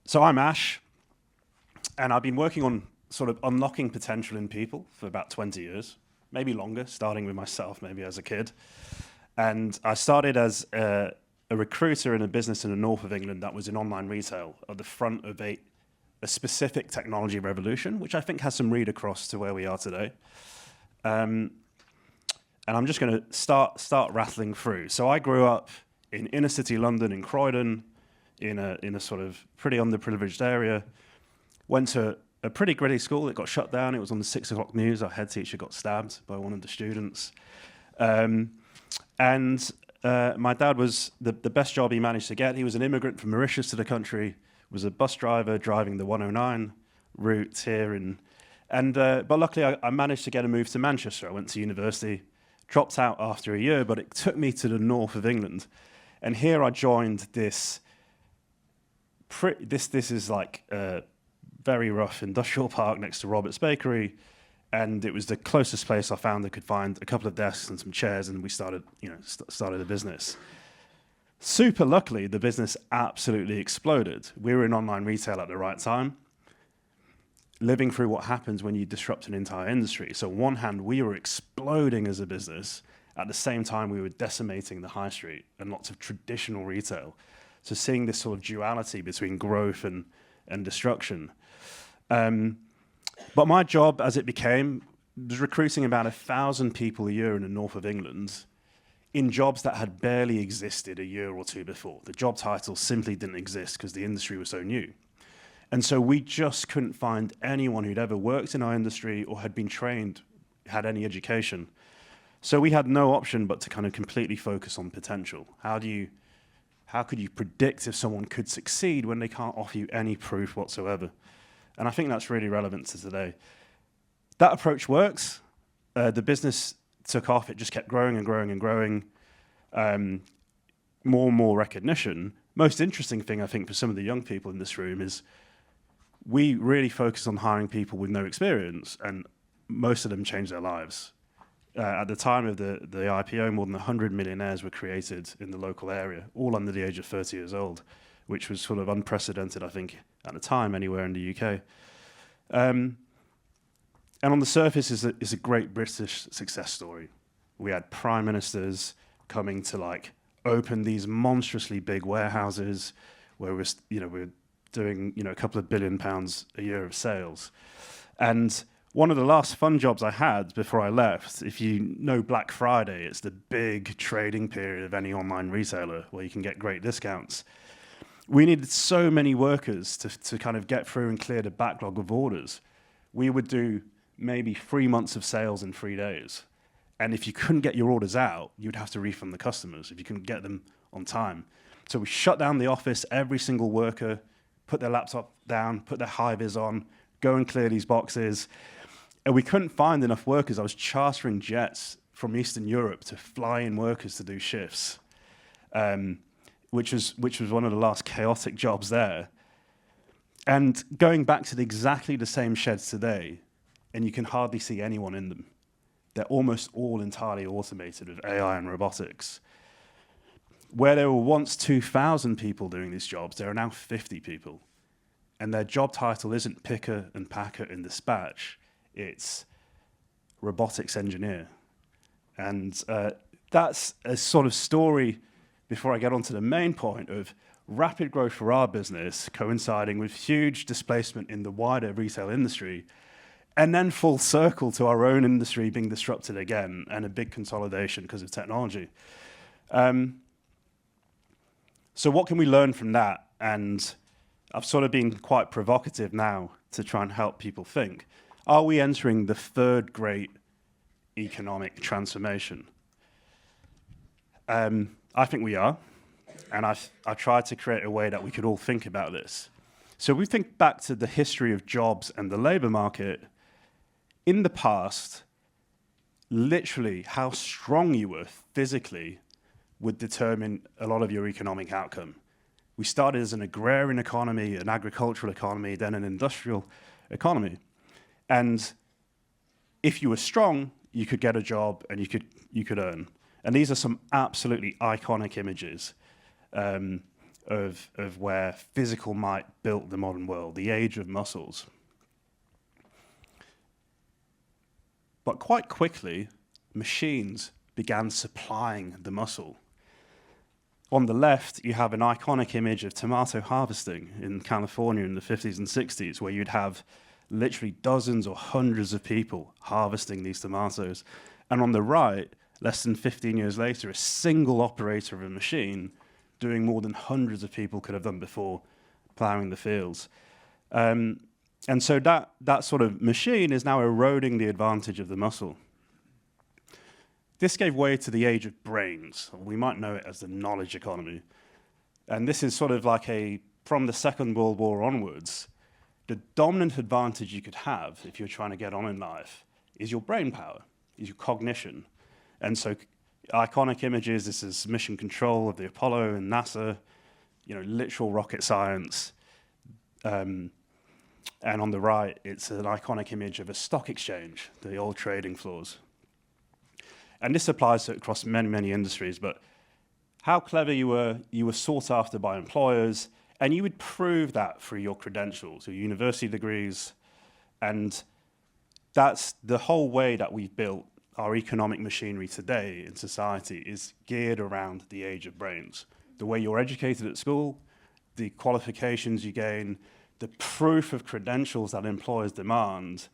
So I'm Ash, and I've been working on sort of unlocking potential in people for about 20 years, maybe longer, starting with myself, maybe as a kid. And I started as a recruiter in a business in the north of England that was in online retail at the front of a specific technology revolution, which I think has some read across to where we are today. And I'm just going to start rattling through. So I grew up in inner city London, in Croydon, in a sort of pretty underprivileged area. Went to a pretty gritty school. It got shut down. It was on the 6 o'clock news. Our head teacher got stabbed by one of the students. And my dad was the best job he managed to get. He was an immigrant from Mauritius to the country, was a bus driver driving the 109 route here. But luckily, I managed to get a move to Manchester. I went to university, dropped out after a year, but it took me to the north of England. And here I joined this is like a very rough industrial park next to Robert's Bakery, and it was the closest place I found I could find a couple of desks and some chairs, and we started a business. Super luckily, the business absolutely exploded. We were in online retail at the right time, living through what happens when you disrupt an entire industry. So on one hand, we were exploding as a business. At the same time, we were decimating the high street and lots of traditional retail. So seeing this sort of duality between growth and destruction. But my job, as it became, was recruiting about 1,000 people a year in the north of England in jobs that had barely existed a year or two before. The job titles simply didn't exist because the industry was so new. And so we just couldn't find anyone who'd ever worked in our industry or had been trained, had any education. So we had no option but to kind of completely focus on potential. How could you predict if someone could succeed when they can't offer you any proof whatsoever? And I think that's really relevant to today. That approach works. The business took off. It just kept growing and growing and growing. More and more recognition. Most interesting thing, I think, for some of the young people in this room is we really focus on hiring people with no experience, and most of them change their lives. At the time of the IPO, more than 100 millionaires were created in the local area, all under the age of 30 years old, which was sort of unprecedented, I think, at the time anywhere in the UK. And on the surface is a great British success story. We had prime ministers coming to open these monstrously big warehouses where we're doing a couple of £1 billion a year of sales. And one of the last fun jobs I had before I left, if you know Black Friday, it's the big trading period of any online retailer where you can get great discounts. We needed so many workers to kind of get through and clear the backlog of orders. We would do maybe 3 months of sales in 3 days. And if you couldn't get your orders out, you'd have to refund the customers if you couldn't get them on time. So we shut down the office, every single worker, put their laptop down, put their high-vis on, go and clear these boxes. And we couldn't find enough workers. I was chartering jets from Eastern Europe to fly in workers to do shifts, which was one of the last chaotic jobs there. And going back to exactly the same sheds today, and you can hardly see anyone in them. They're almost all entirely automated with AI and robotics. Where there were once 2,000 people doing these jobs, there are now 50 people. And their job title isn't picker and packer and dispatch. It's robotics engineer. And that's a sort of story, before I get on to the main point, of rapid growth for our business coinciding with huge displacement in the wider retail industry, and then full circle to our own industry being disrupted again, and a big consolidation because of technology. So what can we learn from that? And I've sort of been quite provocative now to try and help people think. Are we entering the third great economic transformation? I think we are, and I tried to create a way that we could all think about this. So we think back to the history of jobs and the labor market. In the past, literally how strong you were physically would determine a lot of your economic outcome. We started as an agrarian economy, an agricultural economy, then an industrial economy. And if you were strong, you could get a job and you could earn. And these are some absolutely iconic images of where physical might built the modern world, the age of muscles. But quite quickly, machines began supplying the muscle. On the left, you have an iconic image of tomato harvesting in California in the 50s and 60s, where you'd have literally dozens or hundreds of people harvesting these tomatoes. And on the right, less than 15 years later, a single operator of a machine doing more than hundreds of people could have done before plowing the fields. And so that sort of machine is now eroding the advantage of the muscle. This gave way to the age of brains. We might know it as the knowledge economy. And this is sort of like from the Second World War onwards, the dominant advantage you could have if you're trying to get on in life is your brain power, is your cognition. And so iconic images, this is mission control of the Apollo and NASA, literal rocket science. And on the right, it's an iconic image of a stock exchange, the old trading floors. And this applies across many, many industries, but how clever you were sought after by employers, and you would prove that through your credentials, your university degrees, and that's the whole way that we've built our economic machinery today in society is geared around the age of brains. The way you're educated at school, the qualifications you gain, the proof of credentials that employers demand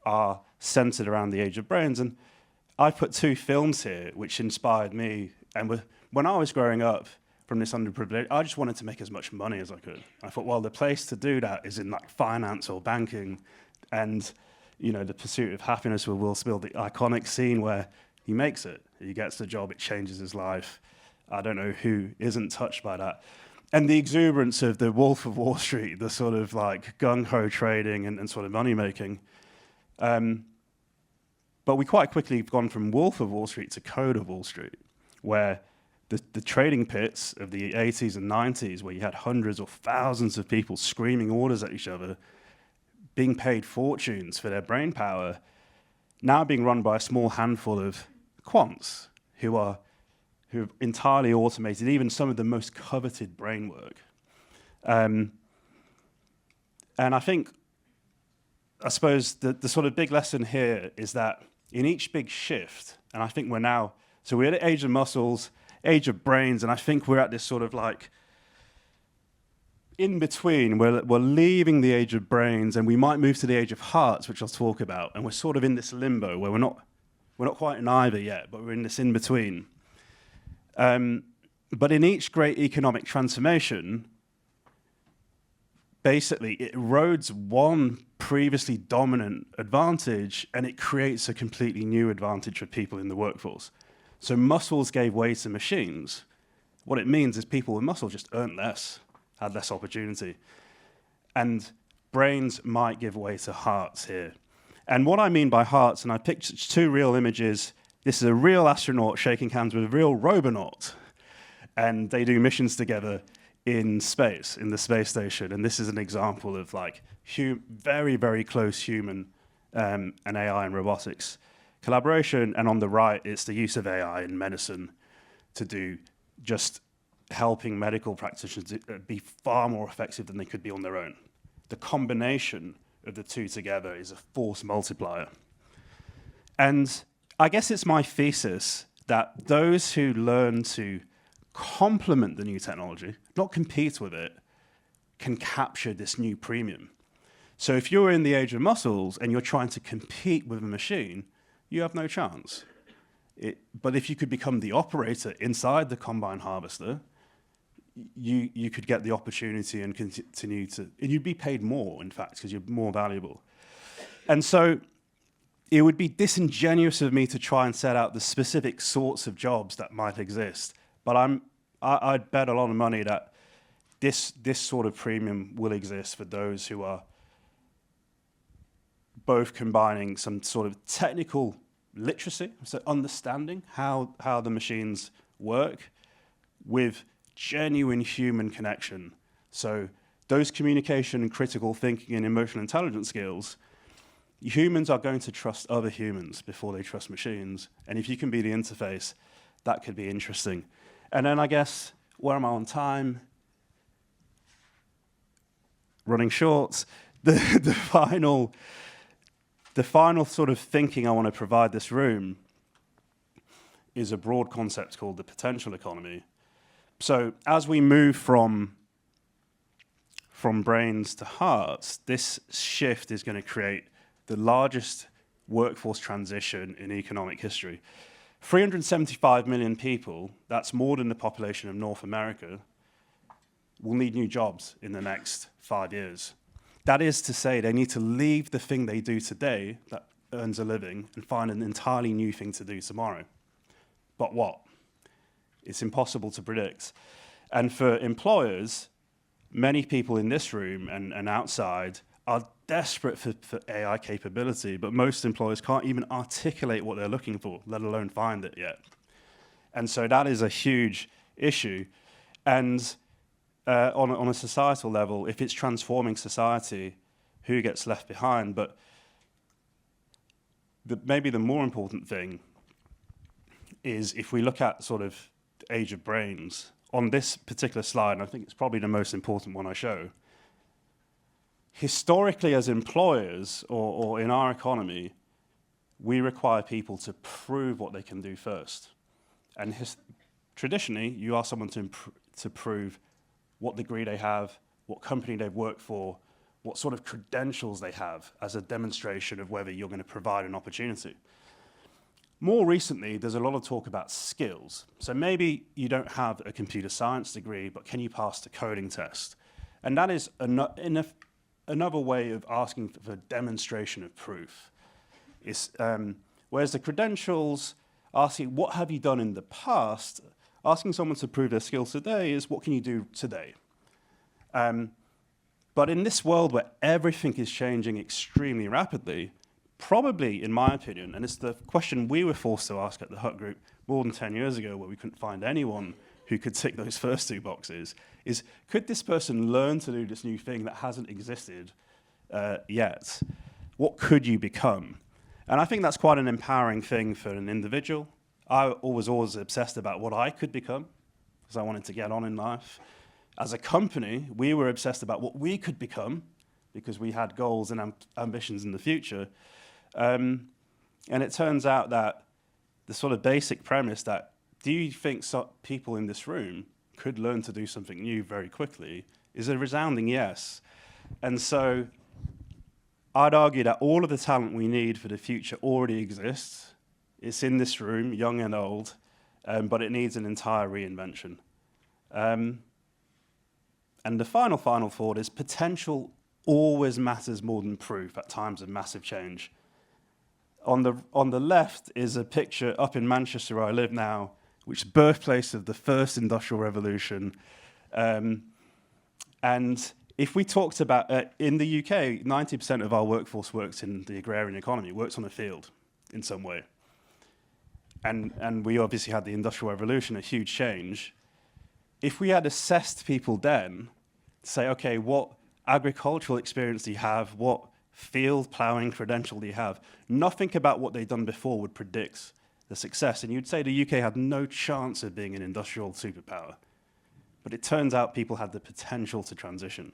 are centered around the age of brains. And I put 2 films here which inspired me. And when I was growing up from this underprivileged, I just wanted to make as much money as I could. I thought, well, the place to do that is in like finance or banking. And the pursuit of happiness with Will Smith, the iconic scene where he makes it. He gets the job, it changes his life. I don't know who isn't touched by that. And the exuberance of the Wolf of Wall Street, the sort of like gung-ho trading and sort of money-making. But we quite quickly have gone from Wolf of Wall Street to Code of Wall Street, where the trading pits of the 80s and 90s, where you had hundreds or thousands of people screaming orders at each other, being paid fortunes for their brain power, now being run by a small handful of quants who've entirely automated even some of the most coveted brain work. And I suppose the sort of big lesson here is that in each big shift, and I think we're at the age of muscles, age of brains, and I think we're at this sort of like in between, we're leaving the age of brains and we might move to the age of hearts, which I'll talk about, and we're sort of in this limbo where we're not quite in either yet, but we're in this in between. But in each great economic transformation, basically it erodes one previously dominant advantage and it creates a completely new advantage for people in the workforce. So muscles gave way to machines. What it means is people with muscle just earned less, had less opportunity. And brains might give way to hearts here. And what I mean by hearts, and I picked 2 real images. This is a real astronaut shaking hands with a real robonaut. And they do missions together in space, in the space station. And this is an example of like very, very close human and AI and robotics collaboration. And on the right, it's the use of AI in medicine to do just helping medical practitioners be far more effective than they could be on their own. The combination of the 2 together is a force multiplier. And I guess it's my thesis that those who learn to complement the new technology, not compete with it, can capture this new premium. So if you're in the age of muscles and you're trying to compete with a machine, you have no chance. But if you could become the operator inside the combine harvester, you could get the opportunity and continue to, and you'd be paid more, in fact, because you're more valuable. And so it would be disingenuous of me to try and set out the specific sorts of jobs that might exist. But I'd bet a lot of money that this sort of premium will exist for those who are both combining some sort of technical literacy, so understanding how the machines work, with genuine human connection. So those communication and critical thinking and emotional intelligence skills, humans are going to trust other humans before they trust machines. And if you can be the interface, that could be interesting. And then I guess, where am I on time? running short. The final sort of thinking I want to provide this room is a broad concept called the potential economy. So as we move from brains to hearts, this shift is going to create the largest workforce transition in economic history. 375 million people, that's more than the population of North America, will need new jobs in the next 5 years. That is to say, they need to leave the thing they do today that earns a living and find an entirely new thing to do tomorrow. But what? It's impossible to predict. And for employers, many people in this room and outside are desperate for AI capability, but most employers can't even articulate what they're looking for, let alone find it yet. And so that is a huge issue. And on a societal level, if it's transforming society, who gets left behind? But maybe the more important thing is if we look at sort of the age of brains, on this particular slide, and I think it's probably the most important one I show, historically as employers or in our economy, we require people to prove what they can do first. And traditionally, you ask someone to prove what degree they have, what company they've worked for, what sort of credentials they have as a demonstration of whether you're going to provide an opportunity. More recently, there's a lot of talk about skills. So maybe you don't have a computer science degree, but can you pass the coding test? And that is another way of asking for demonstration of proof. Whereas the credentials, asking what have you done in the past, asking someone to prove their skills today is what can you do today? But in this world where everything is changing extremely rapidly, probably, in my opinion, and it's the question we were forced to ask at the Hut Group more than 10 years ago where we couldn't find anyone who could tick those first two boxes, is could this person learn to do this new thing that hasn't existed yet? What could you become? And I think that's quite an empowering thing for an individual. I was always obsessed about what I could become because I wanted to get on in life. As a company, we were obsessed about what we could become because we had goals and ambitions in the future. And it turns out that the sort of basic premise that do you think people in this room could learn to do something new very quickly is a resounding yes. And so I'd argue that all of the talent we need for the future already exists. It's in this room, young and old, but it needs an entire reinvention. And the final thought is potential always matters more than proof at times of massive change. On the left is a picture up in Manchester, where I live now, which is the birthplace of the first industrial revolution. And if we talked about, in the UK, 90% of our workforce works in the agrarian economy, works on a field in some way. And we obviously had the Industrial Revolution, a huge change. If we had assessed people then, say, okay, what agricultural experience do you have? What field plowing credential do you have? Nothing about what they'd done before would predict the success. And you'd say the UK had no chance of being an industrial superpower. But it turns out people had the potential to transition.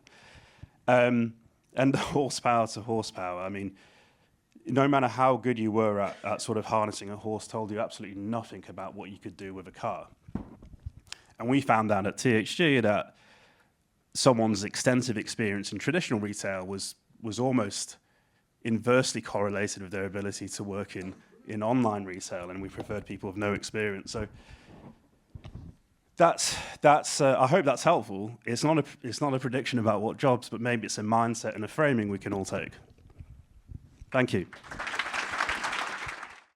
And the horsepower to horsepower, I mean, no matter how good you were at sort of harnessing a horse, told you absolutely nothing about what you could do with a car. And we found out at THG that someone's extensive experience in traditional retail was almost inversely correlated with their ability to work in online retail, and we preferred people with no experience. So that's I hope that's helpful. It's not a prediction about what jobs, but maybe it's a mindset and a framing we can all take. Thank you.